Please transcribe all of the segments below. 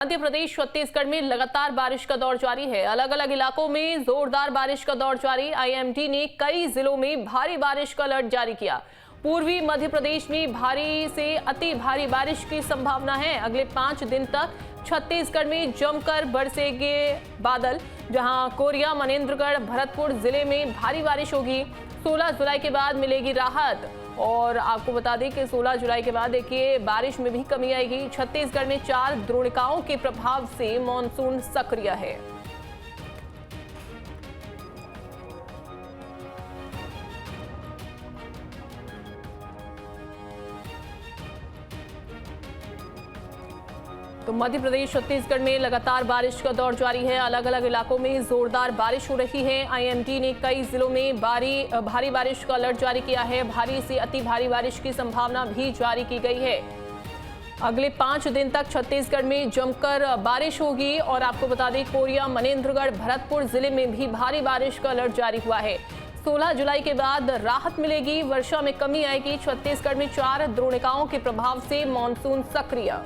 मध्य प्रदेश छत्तीसगढ़ में लगातार बारिश का दौर जारी है। अलग अलग इलाकों में जोरदार बारिश का दौर जारी। आईएमडी ने कई जिलों में भारी बारिश का अलर्ट जारी किया। पूर्वी मध्य प्रदेश में भारी से अति भारी बारिश की संभावना है। अगले 5 दिन तक छत्तीसगढ़ में जमकर बरसेंगे बादल, जहां कोरिया, मनेन्द्रगढ़, भरतपुर जिले में भारी बारिश होगी। 16 जुलाई के बाद मिलेगी राहत। और आपको बता दें कि 16 जुलाई के बाद देखिए बारिश में भी कमी आएगी। छत्तीसगढ़ में 4 द्रोणिकाओं के प्रभाव से मॉनसून सक्रिय है। तो मध्य प्रदेश छत्तीसगढ़ में लगातार बारिश का दौर जारी है। अलग अलग इलाकों में जोरदार बारिश हो रही है। आईएमडी ने कई जिलों में भारी बारिश का अलर्ट जारी किया है। भारी से अति भारी बारिश की संभावना भी जारी की गई है। अगले 5 दिन तक छत्तीसगढ़ में जमकर बारिश होगी। और आपको बता दें, कोरिया, मनेन्द्रगढ़, भरतपुर जिले में भी भारी बारिश का अलर्ट जारी हुआ है। 16 जुलाई के बाद राहत मिलेगी, वर्षा में कमी आएगी। छत्तीसगढ़ में 4 द्रोणिकाओं के प्रभाव से मॉनसून सक्रिय।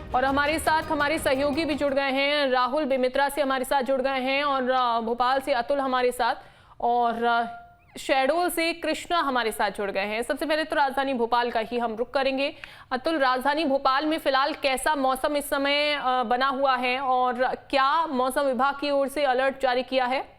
और हमारे साथ हमारे सहयोगी भी जुड़ गए हैं। राहुल बेमित्रा से हमारे साथ जुड़ गए हैं, और भोपाल से अतुल हमारे साथ, और शहडोल से कृष्णा हमारे साथ जुड़ गए हैं। सबसे पहले तो राजधानी भोपाल का ही हम रुख करेंगे। अतुल, राजधानी भोपाल में फिलहाल कैसा मौसम इस समय बना हुआ है, और क्या मौसम विभाग की ओर से अलर्ट जारी किया है?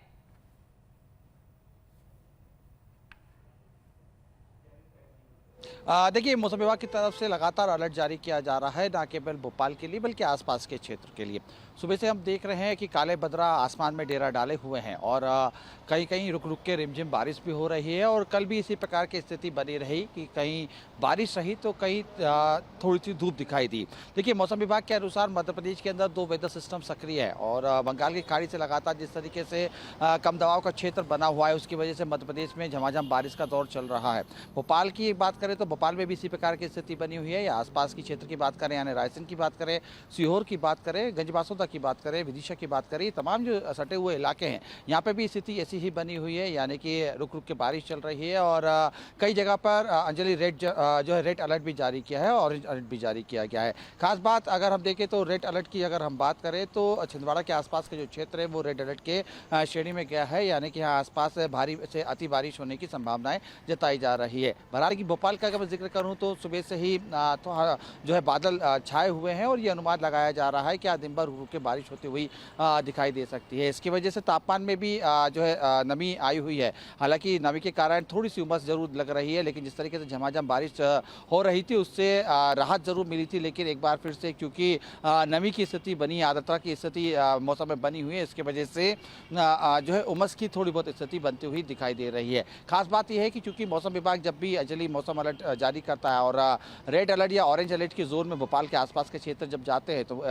देखिए, मौसम विभाग की तरफ से लगातार अलर्ट जारी किया जा रहा है, ना केवल भोपाल के लिए बल्कि आसपास के क्षेत्र के लिए। सुबह से हम देख रहे हैं कि काले बदरा आसमान में डेरा डाले हुए हैं, और कहीं कहीं रुक रुक के रिमझिम बारिश भी हो रही है। और कल भी इसी प्रकार की स्थिति बनी रही कि कहीं बारिश रही तो कहीं थोड़ी सी धूप दिखाई दी। देखिए, मौसम विभाग के अनुसार मध्य प्रदेश के अंदर 2 वेदर सिस्टम सक्रिय है, और बंगाल की खाड़ी से लगातार जिस तरीके से कम दबाव का क्षेत्र बना हुआ है, उसकी वजह से मध्य प्रदेश में झमाझम बारिश का दौर चल रहा है। भोपाल की बात करें तो भोपाल में भी इसी प्रकार की स्थिति बनी हुई है। या आसपास की क्षेत्र की बात करें, यानी रायसेन की बात करें, सीहोर की बात करें, गंजबासौदा की बात करें, विदिशा की बात करें, तमाम जो सटे हुए इलाके हैं यहाँ पे भी स्थिति ऐसी ही बनी हुई है, यानी कि रुक रुक के बारिश चल रही है। और कई जगह पर अंजलि जो है रेड अलर्ट भी जारी किया है, ऑरेंज अलर्ट भी जारी किया गया है। खास बात अगर हम देखें तो रेड अलर्ट की अगर हम बात करें तो छिंदवाड़ा के आसपास के जो क्षेत्र है वो रेड अलर्ट के श्रेणी में गया है, यानी कि यहाँ आसपास भारी से अति बारिश होने की संभावनाएं जताई जा रही है। बहरहाल की भोपाल का अगर मैं जिक्र करूँ तो सुबह से ही तो जो है बादल छाए हुए हैं, और ये अनुमान लगाया जा रहा है कि आज दिन भर रुक के बारिश होती हुई दिखाई दे सकती है। इसकी वजह से तापमान में भी जो है नमी आई हुई है। हालांकि नमी के कारण थोड़ी सी उमस जरूर लग रही है, लेकिन जिस तरीके से झमाझम बारिश हो रही थी उससे राहत जरूर मिली थी। लेकिन एक बार फिर से क्योंकि नमी की स्थिति बनी, आर्द्रता की स्थिति मौसम में बनी हुई है, इसकी वजह से जो है उमस की थोड़ी बहुत स्थिति बनती हुई दिखाई दे रही है। खास बात यह है कि चूंकि मौसम विभाग जब भी अंजलि मौसम अलर्ट जारी करता है और रेड अलर्ट या ऑरेंज अलर्ट की जोन में भोपाल के आसपास के क्षेत्र जब जाते हैं तो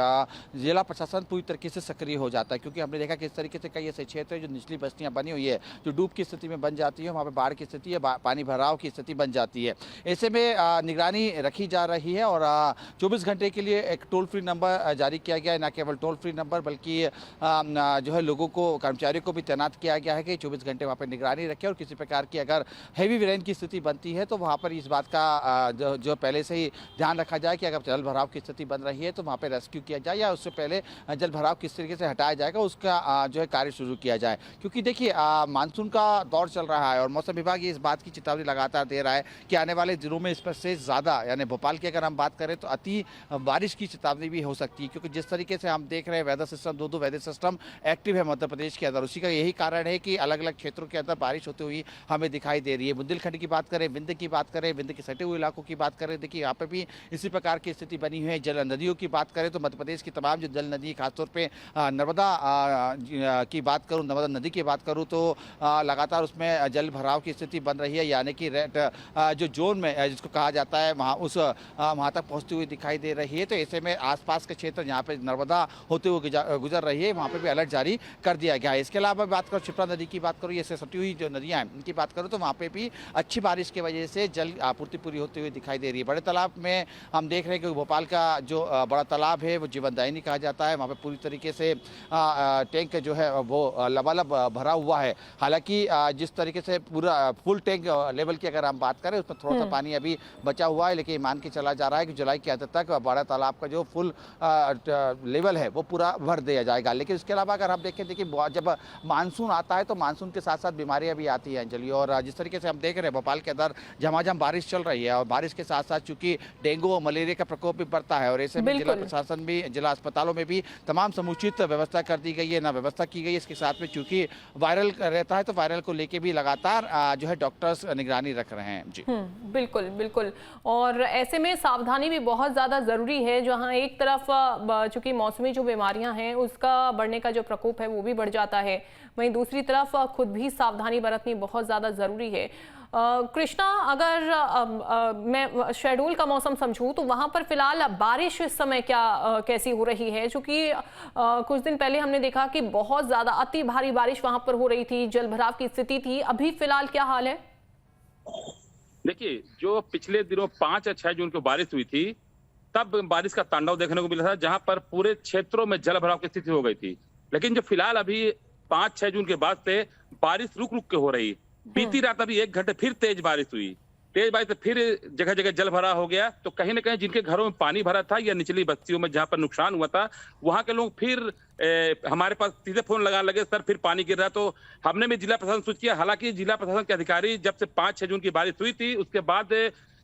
जिला प्रशासन पूरी तरीके से सक्रिय हो जाता है, क्योंकि हमने देखा कि इस तरीके से कई ऐसे क्षेत्र हैं जो निचली बस्तियां बनी हुई है, जो डूब की स्थिति में बन जाती है, वहाँ पे बाढ़ की स्थिति है, पानी भराव की स्थिति बन जाती है। ऐसे में निगरानी रखी जा रही है, और 24 घंटे के लिए एक टोल फ्री नंबर जारी किया गया है। न केवल टोल फ्री नंबर बल्कि जो है लोगों को, कर्मचारियों को भी तैनात किया गया है कि 24 घंटे वहाँ पर निगरानी रखें, और किसी प्रकार की अगर हैवी रेन की स्थिति बनती है तो वहाँ पर इस बात का जो पहले से ही ध्यान रखा जाए कि अगर जल भराव की स्थिति बन रही है तो वहाँ पे रेस्क्यू किया जाए, या उससे पहले जल भराव किस तरीके से हटाया जाएगा उसका जो है कार्य शुरू किया जाए। क्योंकि देखिए, मानसून का दौर चल रहा है, और मौसम विभाग इस बात की चेतावनी लगातार दे रहा है कि आने वाले दिनों में इस पर से ज़्यादा, यानी भोपाल की अगर हम बात करें तो अति बारिश की चेतावनी भी हो सकती है। क्योंकि जिस तरीके से हम देख रहे हैं weather system, 2 weather system active है मध्य प्रदेश के अंदर, उसी का यही कारण है कि अलग अलग क्षेत्रों के अंदर बारिश होती हुई हमें दिखाई दे रही है। बुंदेलखंड की बात करें, विंध्य की बात करें, विंध्य के सटे हुए इलाकों की बात करें, देखिए यहाँ पे भी इसी प्रकार की स्थिति बनी हुई है। जल नदियों की बात करें तो मध्य प्रदेश की तमाम जो जल नदी, खासतौर पे नर्मदा की बात करूं, नर्मदा नदी की बात करूं तो लगातार उसमें जल भराव की स्थिति बन रही है, यानी कि रेड जो जोन में जिसको कहा जाता है वहाँ तक पहुँचती हुई दिखाई दे रही है। तो ऐसे में आसपास के क्षेत्र जहाँ पे नर्मदा होते हुए गुजर रही है वहाँ पे भी अलर्ट जारी कर दिया गया है। इसके अलावा बात करूँ क्षिप्रा नदी की बात करूँ, ये सटी हुई जो नदियाँ हैं इनकी बात करूँ तो वहाँ पे भी अच्छी बारिश की वजह से जल आपूर्ति आपूर्ति पूरी होती हुई दिखाई दे रही है। बड़े तालाब में हम देख रहे हैं कि भोपाल का जो बड़ा तालाब है वो जीवनदायिनी कहा जाता है। वहाँ पे पूरी तरीके से टैंक जो है वो लबालब भरा हुआ है। हालांकि जिस तरीके से पूरा फुल टैंक लेवल की अगर हम बात करें उसमें थोड़ा सा पानी अभी बचा हुआ है, लेकिन मान के चला जा रहा है कि जुलाई के अंत तक बड़ा तालाब का जो फुल लेवल है वो पूरा भर दिया जाएगा। लेकिन इसके अलावा अगर हम देखें, देखिए जब मानसून आता है तो मानसून के साथ साथ बीमारियां भी आती हैं अंजलि, और जिस तरीके से हम देख रहे हैं भोपाल के अंदर झमाझम बारिश चल रही है और बारिश के साथ साथ चूंकि डेंगू और मलेरिया का प्रकोप भी बढ़ता है और ऐसे में जिला प्रशासन भी, जिला अस्पतालों में भी तमाम समुचित व्यवस्था कर दी गई है, ना व्यवस्था की गई है। इसके साथ में चूंकि वायरल रहता है तो वायरल को लेके भी लगातार जो है डॉक्टर्स निगरानी रख रहे हैं। जी बिल्कुल बिल्कुल, और ऐसे में सावधानी भी बहुत ज़्यादा ज़रूरी है। जहां एक तरफ चूंकि मौसमी जो बीमारियां हैं उसका बढ़ने का जो प्रकोप है वो भी बढ़ जाता है, वहीं दूसरी तरफ खुद भी सावधानी बरतनी बहुत ज़्यादा ज़रूरी है। कृष्णा, अगर मैं शेड्यूल का मौसम समझूं तो वहां पर फिलहाल बारिश इस समय कैसी हो रही है? क्योंकि कुछ दिन पहले हमने देखा कि बहुत ज़्यादा अति भारी बारिश वहां पर हो रही थी, जल भराव की स्थिति थी। अभी फिलहाल क्या हाल है? देखिए, जो पिछले दिनों 5 और 6 जून को बारिश हुई थी तब बारिश का तांडव देखने को मिला था, जहां पर पूरे क्षेत्रों में जल भराव की स्थिति हो गई थी। लेकिन जो फिलहाल अभी 5-6 जून के बाद से बारिश रुक रुक के हो रही। बीती रात अभी 1 घंटे फिर तेज बारिश हुई। तेज बारिश से फिर जगह जगह जल भरा हो गया, तो कहीं ना कहीं जिनके घरों में पानी भरा था या निचली बस्तियों में जहां पर नुकसान हुआ था वहां के लोग फिर हमारे पास सीधे फोन लगाने लगे, सर फिर पानी गिर रहा। तो हमने भी जिला प्रशासन सूचित किया। हालांकि जिला प्रशासन के अधिकारी जब से 5-6 जून की बारिश हुई थी उसके बाद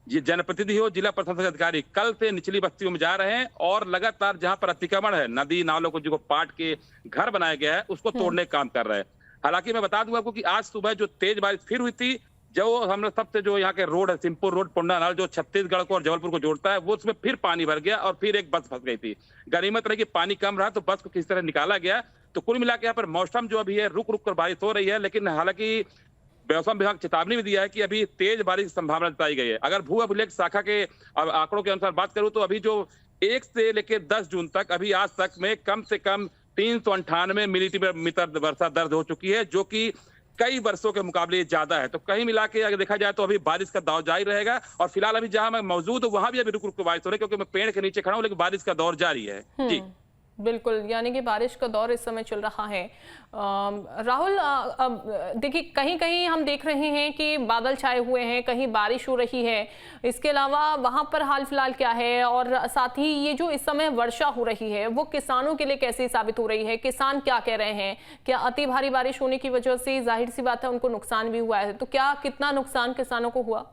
जनप्रतिनिधि हो, जिला प्रशासन के अधिकारी कल से निचली बस्तियों में जा रहे हैं और लगातार जहां पर अतिक्रमण है, नदी नालों को जो पाट के घर बनाया गया है उसको तोड़ने का काम कर रहे हैं। हालांकि मैं बता दूंगा आपको कि आज सुबह जो तेज बारिश फिर हुई थी, जो हमने सबसे जो यहाँ के रोड है सिंहपुर रोड पोंडानाल जो छत्तीसगढ़ को और जबलपुर को जोड़ता है, वो उसमें फिर पानी भर गया और फिर एक बस फंस गई थी। गनीमत रही कि पानी कम रहा तो बस को किस तरह निकाला गया। तो कुल मिला के यहाँ पर मौसम जो अभी है रुक रुक कर बारिश हो रही है, लेकिन हालांकि मौसम विभाग चेतावनी भी दिया है कि अभी तेज बारिश की संभावना जताई गई है। अगर भू अभिलेख शाखा के आंकड़ों के अनुसार बात करूं तो अभी जो 1 से लेकर 10 जून तक अभी आज तक में कम से कम 398 मिलीमीटर वर्षा दर्ज हो चुकी है, जो कि कई वर्षों के मुकाबले ज्यादा है। तो कहीं मिला के अगर देखा जाए तो अभी बारिश का दौर जारी रहेगा। और फिलहाल अभी जहां मैं मौजूद हूं वहां भी अभी रुक रुक बारिश हो रही है, क्योंकि मैं पेड़ के नीचे खड़ा हूं, लेकिन बारिश का दौर जारी है। जी बिल्कुल, यानी कि बारिश का दौर इस समय चल रहा है। राहुल, देखिए कहीं कहीं हम देख रहे हैं कि बादल छाए हुए हैं, कहीं बारिश हो रही है। इसके अलावा वहां पर हाल फिलहाल क्या है, और साथ ही ये जो इस समय वर्षा हो रही है वो किसानों के लिए कैसी साबित हो रही है? किसान क्या कह रहे हैं? क्या अति भारी बारिश होने की वजह से जाहिर सी बात है उनको नुकसान भी हुआ है, तो क्या कितना नुकसान किसानों को हुआ?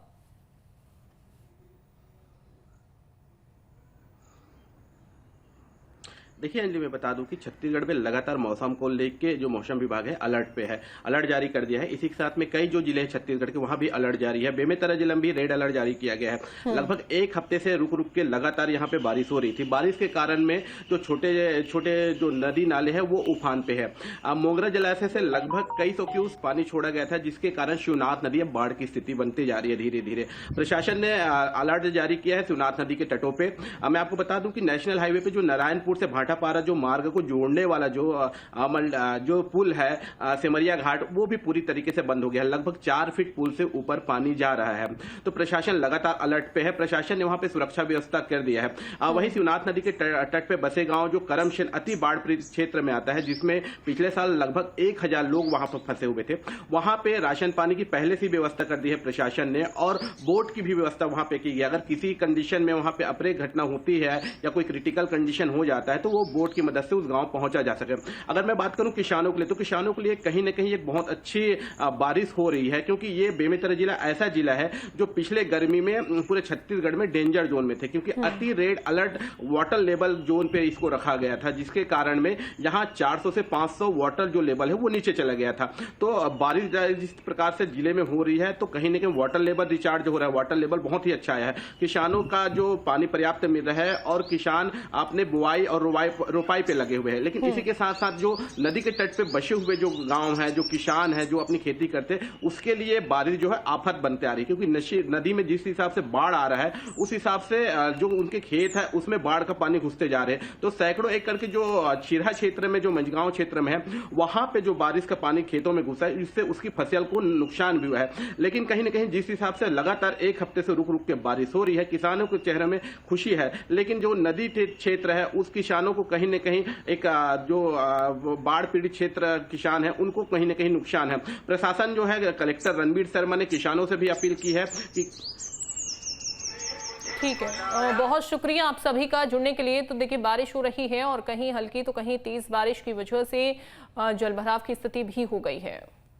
देखिए अंजलि, मैं बता दूं कि छत्तीसगढ़ में लगातार मौसम को लेके जो मौसम विभाग है अलर्ट पे है, अलर्ट जारी कर दिया है। इसी के साथ में कई जो जिले हैं छत्तीसगढ़ के वहां भी अलर्ट जारी है। बेमेतरा जिले में भी रेड अलर्ट जारी किया गया है। लगभग 1 हफ्ते से रुक रुक के लगातार यहाँ पे बारिश हो रही थी। बारिश के कारण में जो छोटे छोटे जो नदी नाले हैं वो उफान पे है। मोगरा जलाशय से लगभग कई सौ क्यूस पानी छोड़ा गया था, जिसके कारण शिवनाथ नदी अब बाढ़ की स्थिति बनती जा रही है धीरे धीरे। प्रशासन ने अलर्ट जारी किया है शिवनाथ नदी के तटों पे। मैं आपको बता दूं कि नेशनल हाईवे पे जो नारायणपुर से भाटापारा जो मार्ग को जोड़ने वाला जो पुल है सिमरिया घाट, वो भी पूरी तरीके से बंद हो गया है। लगभग 4 फीट पुल से ऊपर पानी जा रहा है। तो प्रशासन लगातार अलर्ट पे है। प्रशासन ने वहां पे सुरक्षा व्यवस्था कर दिया है। वहीं शिवनाथ नदी के तट पे बसे गांव जो करमशन अति बाढ़ पीड़ित क्षेत्र में आता है, जिसमें पिछले साल लगभग 1000 लोग वहां पर फंसे हुए थे, वहां पे राशन पानी की पहले से व्यवस्था कर दी है प्रशासन ने, और बोट की भी व्यवस्था वहां पे की गई। अगर किसी कंडीशन में वहां पे अप्रिय घटना होती है या कोई क्रिटिकल कंडीशन हो जाता है तो वो बोट की मदद से उस गांव पहुंचा जा सके। अगर मैं बात करूं किसानों के लिए, तो किसानों के लिए कहीं ना कहीं एक बहुत अच्छी बारिश हो रही है, क्योंकि ये बेमेतरा जिला ऐसा जिला है जो पिछले गर्मी में पूरे छत्तीसगढ़ में डेंजर जोन में थे, क्योंकि अति red alert water level zone पे इसको रखा गया था, जिसके कारण में यहाँ 400 से 500 वाटर जो लेवल है वो नीचे चला गया था। तो बारिश जिस प्रकार से जिले में हो रही है तो कहीं ना कहीं वाटर लेवल रिचार्ज हो रहा है, वाटर लेवल बहुत ही अच्छा आया है। किसानों का जो पानी पर्याप्त मिल रहा है और किसान अपने बुआई और रुवाई रोपाई पे लगे हुए हैं। लेकिन इसी के साथ साथ जो नदी के तट पे बसे हुए जो गांव हैं, जो किसान हैं, जो अपनी खेती करते हैं, उसके लिए बारिश जो है आफत बनते आ रही है, क्योंकि नदी में जिस हिसाब से बाढ़ आ रहा है उस हिसाब से जो उनके खेत है उसमें बाढ़ का पानी घुसते जा रहे हैं। तो सैकड़ों एकड़ के जो छिरहा क्षेत्र में, जो मंझगांव क्षेत्र में है, वहां पे जो बारिश का पानी खेतों में घुसा है, इससे उसकी फसल को नुकसान भी हुआ है। लेकिन कहीं ना कहीं जिस हिसाब से लगातार एक हफ्ते से रुक रुक के बारिश हो रही है, किसानों के चेहरे में खुशी है। लेकिन जो नदी क्षेत्र है उस किसानों को कहीं न कहीं एक जो बाढ़ पीड़ित क्षेत्र किसान है उनको कहीं न कहीं नुकसान है। प्रशासन जो है, कलेक्टर रणबीर शर्मा ने किसानों से भी अपील की है कि ठीक है, बहुत शुक्रिया आप सभी का जुड़ने के लिए। तो देखिए, बारिश हो रही है और कहीं हल्की तो कहीं तेज बारिश की वजह से जलभराव की स्थिति भी हो गई है।